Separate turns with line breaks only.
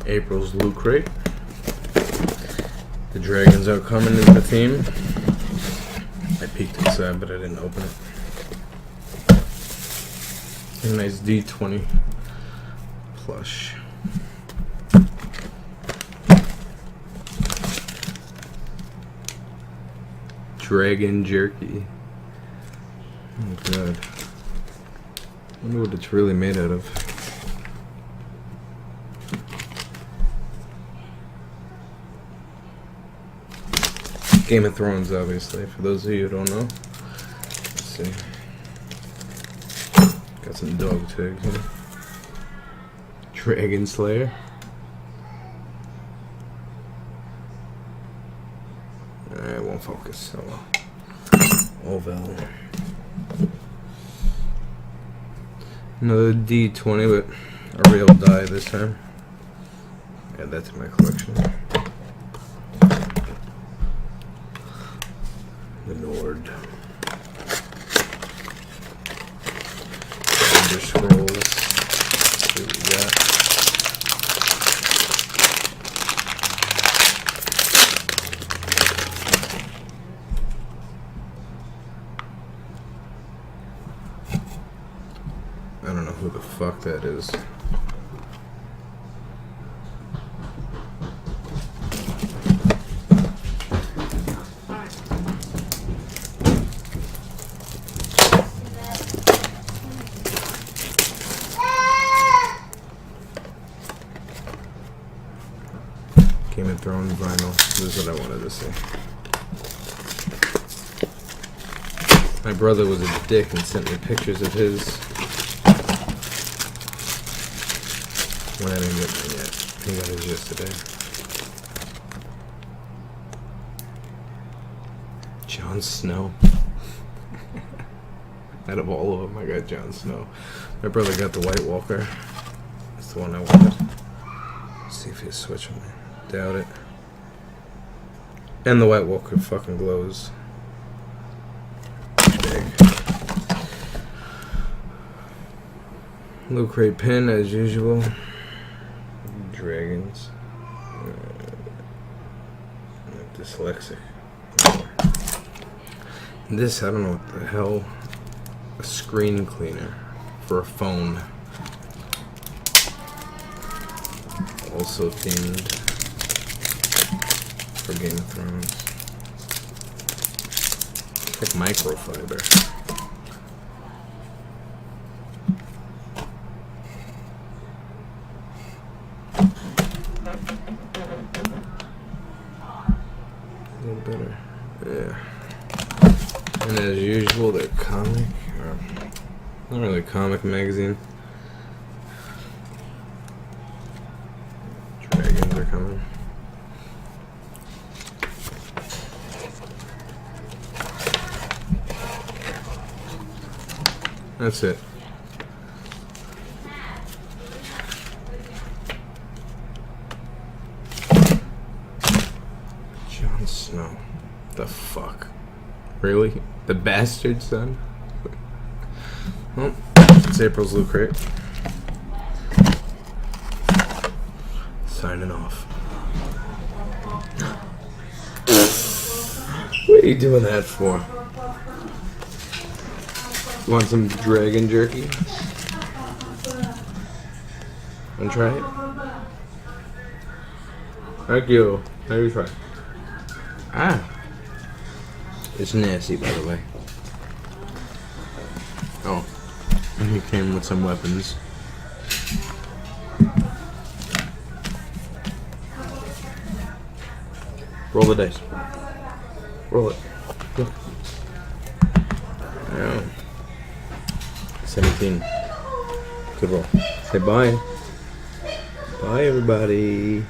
April's LootCrate. The dragons are coming in the theme. I peeked inside, but I didn't open it. A nice D20 plush. Dragon jerky. Oh god. I wonder what it's really made out of. Game of Thrones, obviously, for those of you who don't know. Let's see. Got some dog tags here. Dragon Slayer. It won't focus. Oh well. Oh well. Another D20 with a real die this time. Add that to my collection. The Nord. Under Scrolls. Let's see what we got. I don't know who the fuck that is. Game of Thrones vinyl. This is what I wanted to say. My brother was a dick and sent me pictures of his. When I didn't get mine yet. He got his yesterday. Jon Snow. Out of all of them, I got Jon Snow. My brother got the White Walker. That's the one I wanted. Let's see if he's switching me. Doubt it. And the White Walker fucking glows. Big. LootCrate pin as usual. Dragons. Dyslexic. This, I don't know what the hell. A screen cleaner for a phone. Also themed for Game of Thrones. It's like microfiber. A little better. Yeah. And as usual, they're comic. Or not really comic magazine. Dragons are coming. That's it. Jon Snow. The fuck? Really? The bastard son? Well, it's April's LootCrate. Signing off. What are you doing that for? You want some dragon jerky? Wanna try it? Thank you. Let me try. Ah. It's nasty, by the way. Oh. And he came with some weapons. Roll the dice. Roll it. Look. Yeah. 17. Good roll. Say bye. Bye, everybody.